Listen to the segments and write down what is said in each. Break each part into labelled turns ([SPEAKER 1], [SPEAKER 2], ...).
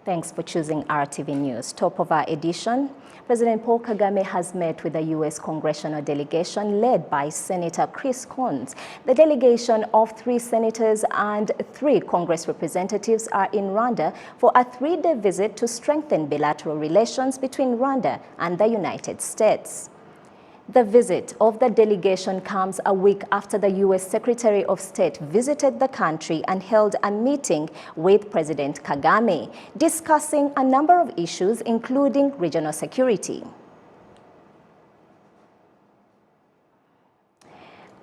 [SPEAKER 1] Thanks for choosing RTV News. Top of our edition, President Paul Kagame has met with the U.S. congressional delegation led by Senator Chris Coons. The delegation of 3 senators and 3 Congress representatives are in Rwanda for a 3-day visit to strengthen bilateral relations between Rwanda and the United States. The visit of the delegation comes a week after the U.S. Secretary of State visited the country and held a meeting with President Kagame, discussing a number of issues, including regional security.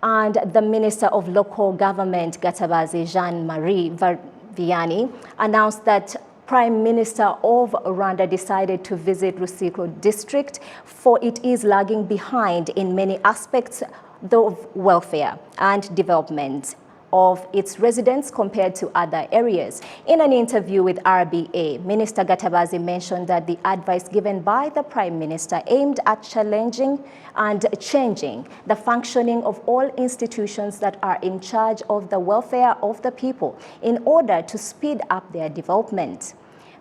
[SPEAKER 1] And the Minister of Local Government, Gatabazi Jean-Marie Vianney, announced that Prime Minister of Rwanda decided to visit RUTSIRO district, for it is lagging behind in many aspects of welfare and development of its residents compared to other areas. In an interview with RBA, Minister Gatabazi mentioned that the advice given by the Prime Minister aimed at challenging and changing the functioning of all institutions that are in charge of the welfare of the people in order to speed up their development.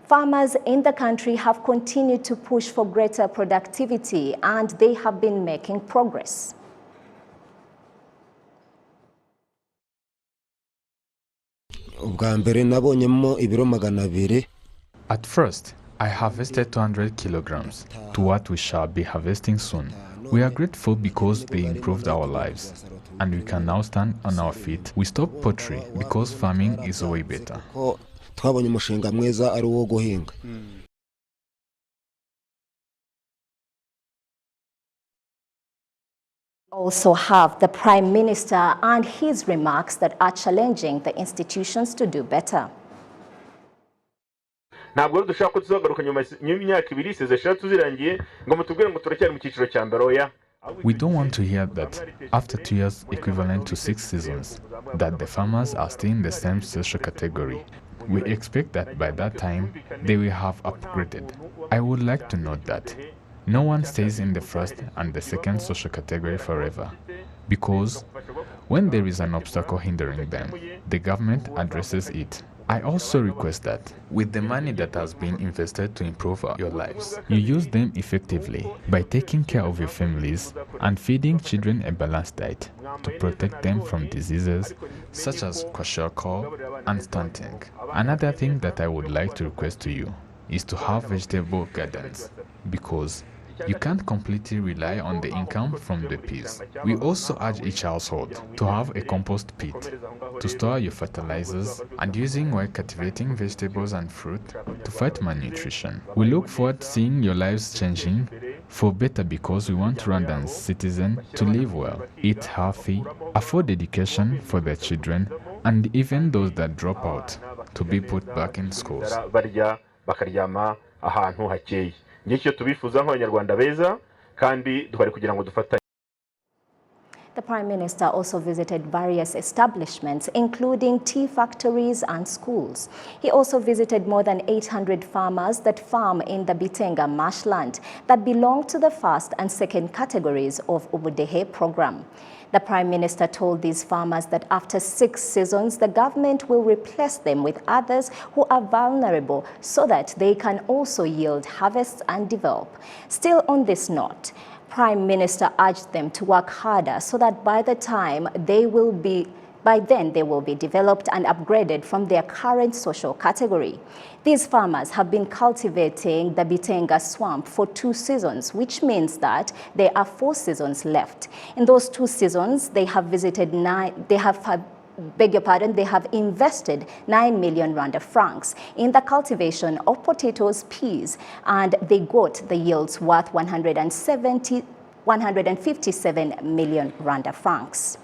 [SPEAKER 1] Farmers in the country have continued to push for greater productivity, and they have been making progress.
[SPEAKER 2] At first, I harvested 200 kilograms to what we shall be harvesting soon. We are grateful because they improved our lives, and we can now stand on our feet. We stopped poultry because farming is way better.
[SPEAKER 1] Also have the Prime Minister and his remarks that are challenging the institutions to do better.
[SPEAKER 2] We don't want to hear that after 2 years equivalent to 6 seasons, that the farmers are still in the same social category. We expect that by that time, they will have upgraded. I would like to note that no one stays in the first and the second social category forever, because when there is an obstacle hindering them, the government addresses it. I also request that, with the money that has been invested to improve your lives, you use them effectively by taking care of your families and feeding children a balanced diet to protect them from diseases such as kwashiorkor and stunting. Another thing that I would like to request to you is to have vegetable gardens, because you can't completely rely on the income from the peas. We also urge each household to have a compost pit to store your fertilizers and using well-cultivating vegetables and fruit to fight malnutrition. We look forward to seeing your lives changing for better, because we want Rwandan citizens to live well, eat healthy, afford education for their children, and even those that drop out to be put back in schools.
[SPEAKER 1] The Prime Minister also visited various establishments, including tea factories and schools. He also visited more than 800 farmers that farm in the Bitenga marshland that belong to the first and second categories of Ubudehe program. The Prime Minister told these farmers that after 6 seasons, the government will replace them with others who are vulnerable so that they can also yield harvests and develop. Still on this note, Prime Minister urged them to work harder so that by then they will be developed and upgraded from their current social category. These farmers have been cultivating the Bitenga swamp for 2 seasons, which means that there are 4 seasons left. In those 2 seasons, they have invested 9 million Rwanda francs in the cultivation of potatoes, peas, and they got the yields worth 157 million Rwanda francs.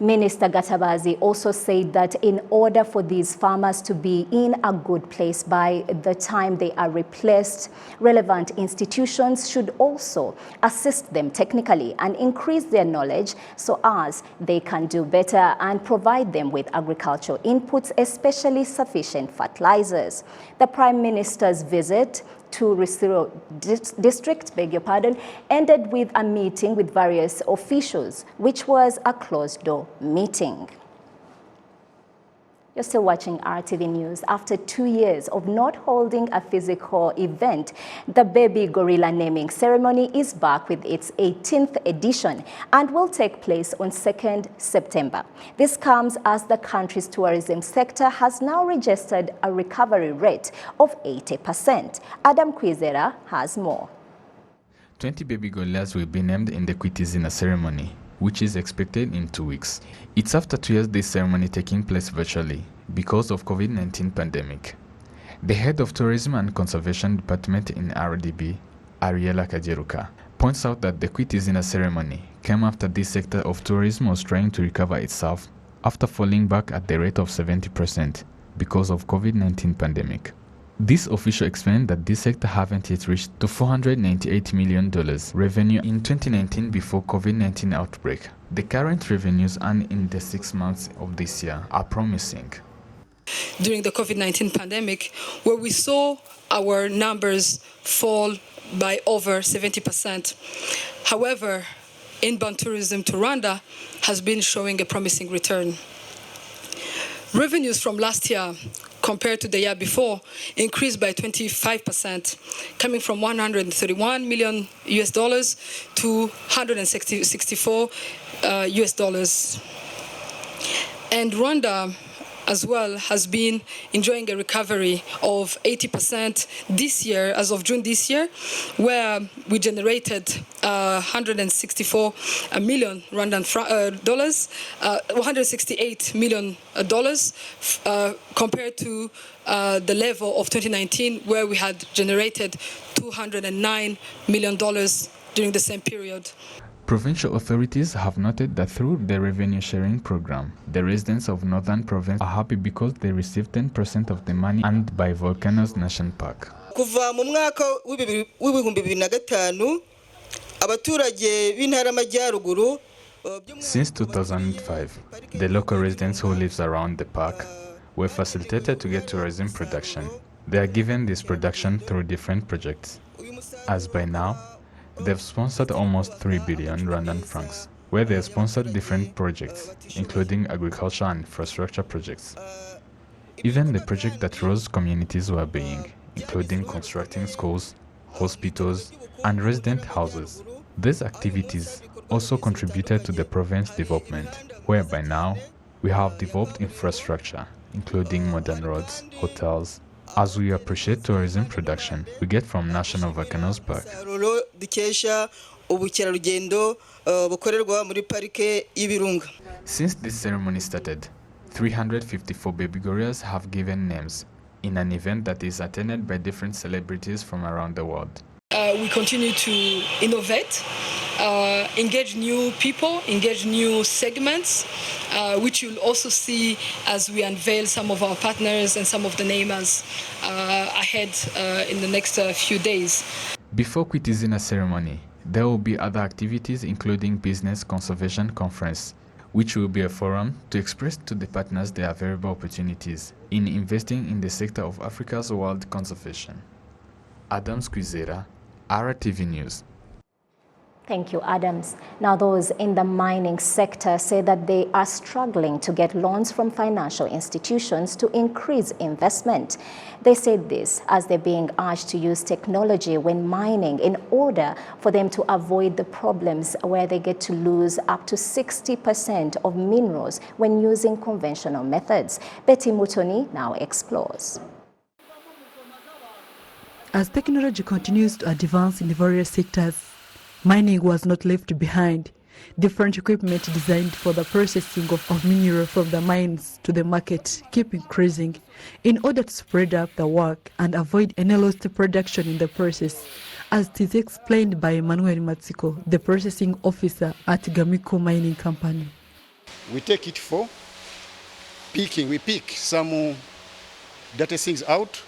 [SPEAKER 1] Minister Gatabazi also said that in order for these farmers to be in a good place by the time they are replaced, relevant institutions should also assist them technically and increase their knowledge so as they can do better and provide them with agricultural inputs, especially sufficient fertilizers. The Prime Minister's visit to RUTSIRO district, ended with a meeting with various officials, which was a closed-door meeting. You're still watching RTV News. After 2 years of not holding a physical event, the Baby Gorilla naming ceremony is back with its 18th edition and will take place on 2nd September. This comes as the country's tourism sector has now registered a recovery rate of 80%. Adam KWITA has more.
[SPEAKER 2] 20 baby gorillas will be named in the KWITA IZINA ceremony, which is expected in 2 weeks. It's after 2 years this ceremony taking place virtually because of COVID-19 pandemic. The head of Tourism and Conservation Department in RDB, Ariela Kajeruka, points out that the KWITA IZINA ceremony came after this sector of tourism was trying to recover itself after falling back at the rate of 70% because of COVID-19 pandemic. This official explained that this sector haven't yet reached to $498 million revenue in 2019 before COVID-19 outbreak. The current revenues earned in the 6 months of this year are promising.
[SPEAKER 3] During the COVID-19 pandemic, where we saw our numbers fall by over 70%. However, inbound tourism to Rwanda has been showing a promising return. Revenues from last year compared to the year before increased by 25%, coming from $131 million to $164 US. And Rwanda as well has been enjoying a recovery of 80% this year, as of June this year, where we generated 164 million Rwandan dollars, 168 million dollars compared to the level of 2019, where we had generated $209 million during the same period.
[SPEAKER 2] Provincial authorities have noted that through the revenue sharing program, the residents of Northern Province are happy because they receive 10% of the money earned by Volcanoes National Park.
[SPEAKER 4] Kuva mu mwaka w'ibihumbi 2005 abaturage b'intara y'Amajyaruguru.
[SPEAKER 2] Since 2005, the local residents who live around the park were facilitated to get tourism production. They are given this production through different projects. As by now, they've sponsored almost 3 billion Rwandan francs, where they have sponsored different projects, including agriculture and infrastructure projects. Even the project that rose communities were being, including constructing schools, hospitals, and resident houses. These activities also contributed to the province development, where by now we have developed infrastructure, including modern roads, hotels, as we appreciate tourism production we get from National Volcanoes Park. Since this ceremony started, 354 baby gorillas have given names in an event that is attended by different celebrities from around the world.
[SPEAKER 3] We continue to innovate, engage new people, engage new segments, which you'll also see as we unveil some of our partners and some of the namers ahead in the next few days.
[SPEAKER 2] Before KWITA IZINA ceremony, there will be other activities including Business Conservation Conference, which will be a forum to express to the partners their available opportunities in investing in the sector of Africa's world conservation. Adam KWITA, RTV News.
[SPEAKER 1] Thank you, Adams. Now, those in the mining sector say that they are struggling to get loans from financial institutions to increase investment. They said this as they're being urged to use technology when mining in order for them to avoid the problems where they get to lose up to 60% of minerals when using conventional methods. Betty Mutoni now explores.
[SPEAKER 5] As technology continues to advance in the various sectors, mining was not left behind. Different equipment designed for the processing of mineral from the mines to the market keep increasing in order to spread up the work and avoid any lost production in the process, as it is explained by Emmanuel Matsiko, the processing officer at Gamiko Mining Company.
[SPEAKER 6] We take it for picking. We pick some dirty things out.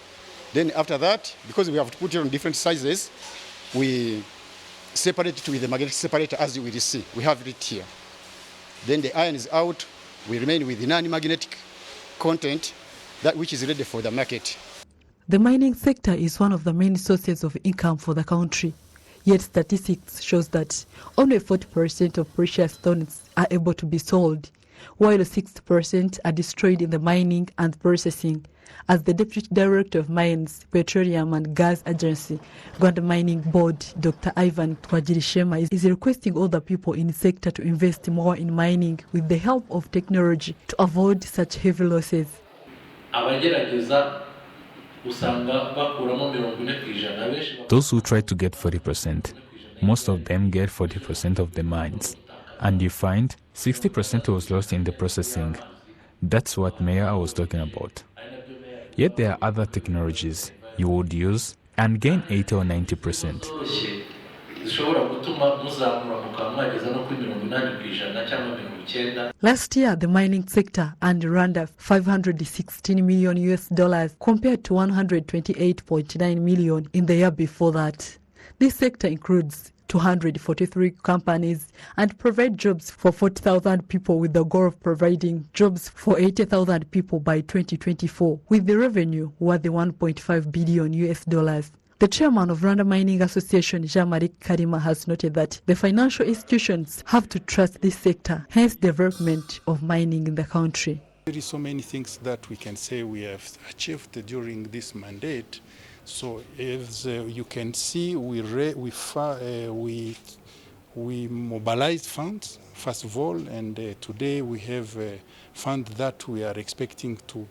[SPEAKER 6] Then after that, because we have to put it on different sizes, we separate it with the magnetic separator as you will see. We have it here. Then the iron is out. We remain with the non-magnetic content, that which is ready for the market.
[SPEAKER 5] The mining sector is one of the main sources of income for the country. Yet statistics shows that only 40% of precious stones are able to be sold. while 60% are destroyed in the mining and processing. As the Deputy Director of Mines, Petroleum and Gas Agency, Rwanda Mining Board, Dr. Ivan Twagirishema is requesting all the people in the sector to invest more in mining with the help of technology to avoid such heavy losses.
[SPEAKER 2] Those who try to get 40%, most of them get 40% of the mines. And you find 60% was lost in the processing. That's what Mayor was talking about. Yet there are other technologies you would use and gain 80 or 90%.
[SPEAKER 5] Last year, the mining sector earned Rwanda $516 million compared to 128.9 million in the year before that. This sector includes 243 companies and provide jobs for 40,000 people with the goal of providing jobs for 80,000 people by 2024, with the revenue worth $1.5 billion. The chairman of Rwanda Mining Association, Jean-Marie Karima, has noted that the financial institutions have to trust this sector, hence development of mining in the country.
[SPEAKER 7] There is so many things that we can say we have achieved during this mandate. So as you can see, we mobilized funds, first of all, and today we have a fund that we are expecting to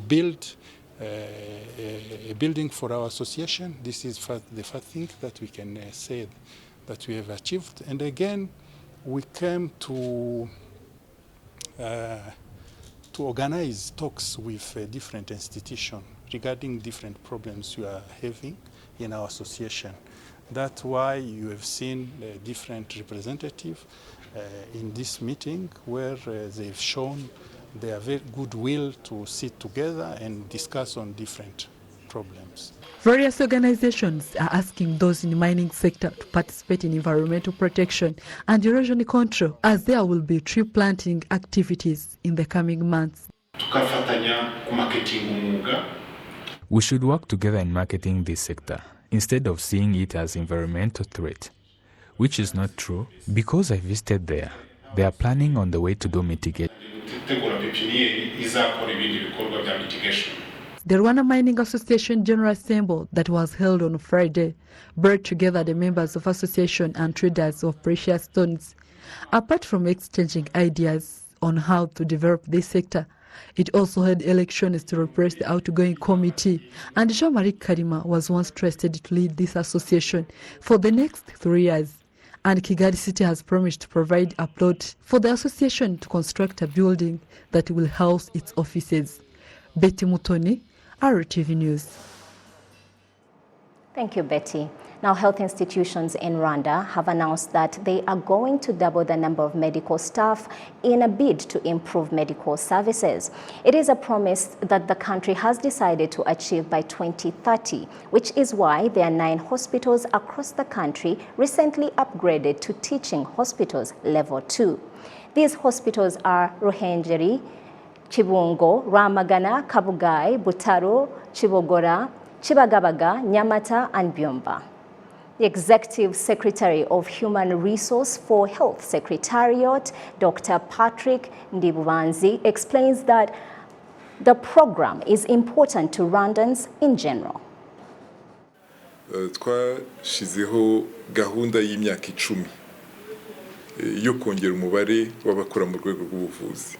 [SPEAKER 7] build a building for our association. This is the first thing that we can say that we have achieved. And again, we came to organize talks with different institutions regarding different problems we are having in our association. That's why you have seen different representatives in this meeting where they've shown their very goodwill to sit together and discuss on different problems.
[SPEAKER 5] Various organizations are asking those in the mining sector to participate in environmental protection and erosion control, as there will be tree planting activities in the coming months.
[SPEAKER 2] We should work together in marketing this sector instead of seeing it as environmental threat, which is not true because I visited there. They are planning on the way to do mitigation.
[SPEAKER 5] The Rwanda Mining Association General Assembly that was held on Friday brought together the members of association and traders of precious stones. Apart from exchanging ideas on how to develop this sector, it also had elections to replace the outgoing committee, and Jean-Marie Karima was once trusted to lead this association for the next 3 years. And Kigali City has promised to provide a plot for the association to construct a building that will house its offices. Betty Mutoni, RWANDA News.
[SPEAKER 1] Thank you, Betty. Now, health institutions in Rwanda have announced that they are going to double the number of medical staff in a bid to improve medical services. It is a promise that the country has decided to achieve by 2030, which is why there are 9 hospitals across the country recently upgraded to teaching hospitals level 2. These hospitals are Ruhengeri, Kibungo, Rwamagana, Kabugai, Butaro, Chibogora, Chibagabaga, Nyamata, and Byumba. The Executive Secretary of Human Resource for Health Secretariat, Dr. Patrick Ndibubanzi, explains that the program is important to Rwandans in general.
[SPEAKER 8] Twashyizeho gahunda y'imyaka 10 yo kongera umubare w'abakora mu rwego rw'ubuvuzi.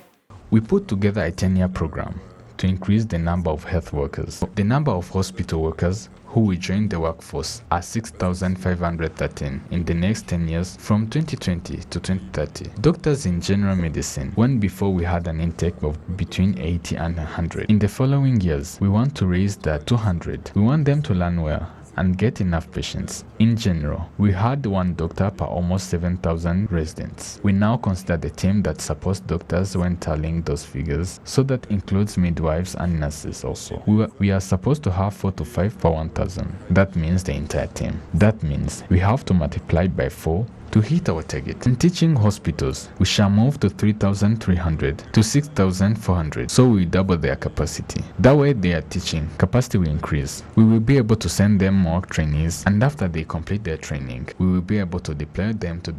[SPEAKER 2] We put together a 10-year program to increase the number of health workers. The number of hospital workers who will join the workforce are 6,513 in the next 10 years from 2020 to 2030. Doctors in general medicine, when before we had an intake of between 80 and 100. In the following years, we want to raise that 200. We want them to learn well and get enough patients. In general, we had 1 doctor per almost 7,000 residents. We now consider the team that supports doctors when tallying those figures, so that includes midwives and nurses also. We are supposed to have 4 to 5 per 1,000. That means the entire team. That means we have to multiply by 4 to hit our target. In teaching hospitals, we shall move to 3,300 to 6,400, so we double their capacity. That way their teaching capacity will increase. We will be able to send them more trainees, and after they complete their training, we will be able to deploy them to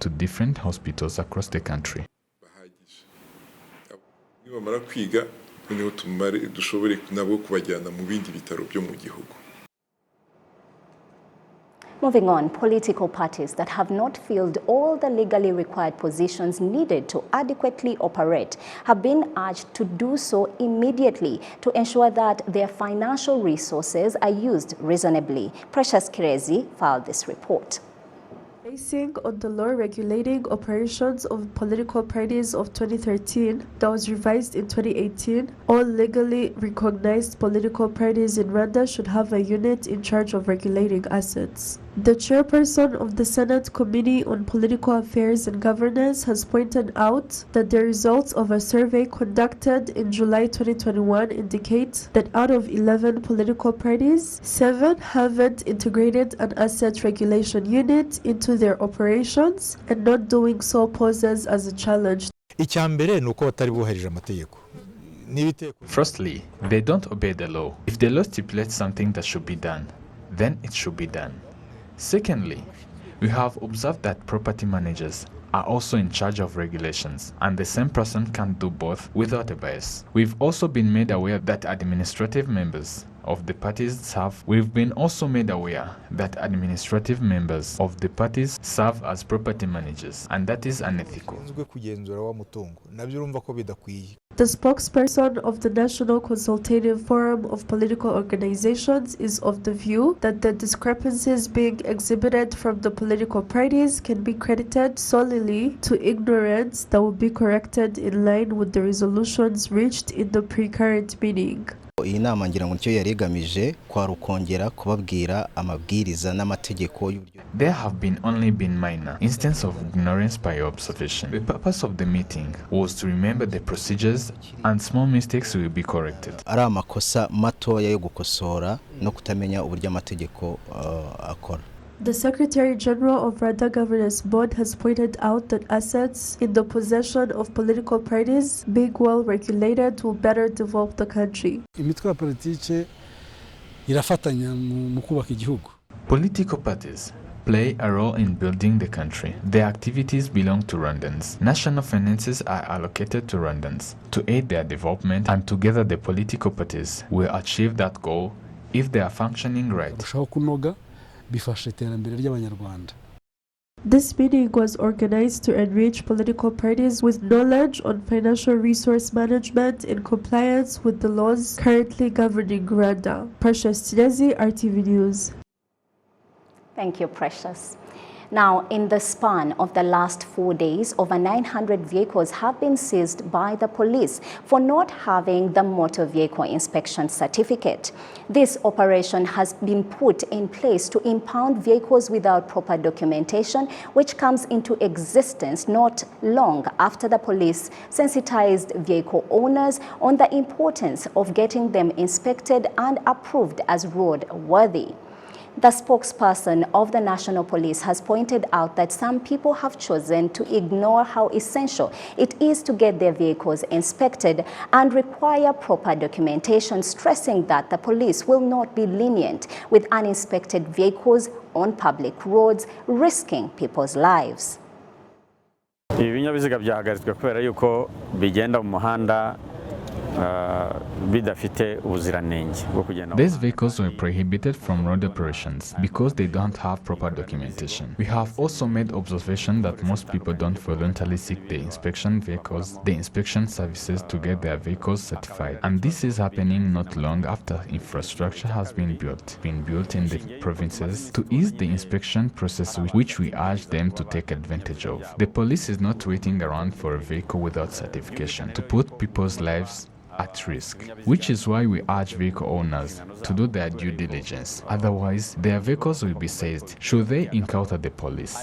[SPEAKER 2] different hospitals across the country.
[SPEAKER 1] Moving on, political parties that have not filled all the legally required positions needed to adequately operate have been urged to do so immediately to ensure that their financial resources are used reasonably. Precious Kirezi filed this report.
[SPEAKER 9] Basing on the law regulating operations of political parties of 2013 that was revised in 2018, all legally recognized political parties in Rwanda should have a unit in charge of regulating assets. The chairperson of the Senate Committee on Political Affairs and Governance has pointed out that the results of a survey conducted in July 2021 indicate that out of 11 political parties, 7 haven't integrated an asset regulation unit into their operations, and not doing so poses as a challenge.
[SPEAKER 2] Firstly, they don't obey the law. If the law stipulates something that should be done, then it should be done. Secondly, we have observed that property managers are also in charge of regulations, and the same person can't do both without a bias. We've also been made aware that administrative members of the parties serve as property managers, and that is unethical.
[SPEAKER 9] The spokesperson of the National Consultative Forum of Political Organizations is of the view that the discrepancies being exhibited from the political parties can be credited solely to ignorance that will be corrected in line with the resolutions reached in the pre-current meeting.
[SPEAKER 10] Iyi nama ngira ngo nicyo yaregamije kwa rukongera kubabwira amabwiriza n'amategeko y'uburyo.
[SPEAKER 2] There have only been minor instances of ignorance by observation. The purpose of the meeting was to remember the procedures, and small mistakes will be corrected.
[SPEAKER 10] Ari amakosa matoya yo gukosora no kutamenya uburyo amategeko akora.
[SPEAKER 9] The Secretary General of Rwanda Governance Board has pointed out that assets in the possession of political parties, being well regulated, will better develop the country.
[SPEAKER 2] Political parties play a role in building the country. Their activities belong to Rwandans. National finances are allocated to Rwandans to aid their development, and together the political parties will achieve that goal if they are functioning right.
[SPEAKER 9] This meeting was organized to enrich political parties with knowledge on financial resource management in compliance with the laws currently governing Rwanda. Precious Tinezi, RTV News.
[SPEAKER 1] Thank you, Precious. Now, in the span of the last 4 days, over 900 vehicles have been seized by the police for not having the motor vehicle inspection certificate. This operation has been put in place to impound vehicles without proper documentation, which comes into existence not long after the police sensitized vehicle owners on the importance of getting them inspected and approved as roadworthy. The spokesperson of the National Police has pointed out that some people have chosen to ignore how essential it is to get their vehicles inspected and require proper documentation, stressing that the police will not be lenient with uninspected vehicles on public roads, risking people's lives.
[SPEAKER 11] Ibinyabiziga byahagaritswe kubera yuko bigenda mu muhanda
[SPEAKER 2] These vehicles were prohibited from road operations because they don't have proper documentation. We have also made observation that most people don't voluntarily seek the inspection services to get their vehicles certified. And this is happening not long after infrastructure has been built in the provinces to ease the inspection process, which we urge them to take advantage of. The police is not waiting around for a vehicle without certification to put people's lives at risk, which is why we urge vehicle owners to do their due diligence. Otherwise, their vehicles will be seized should they encounter the police.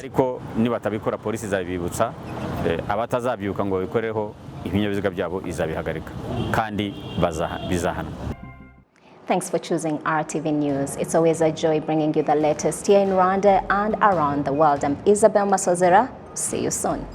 [SPEAKER 1] Thanks for choosing RTV News. It's always a joy bringing you the latest here in Rwanda and around the world. I'm Isabel Masozera. See you soon.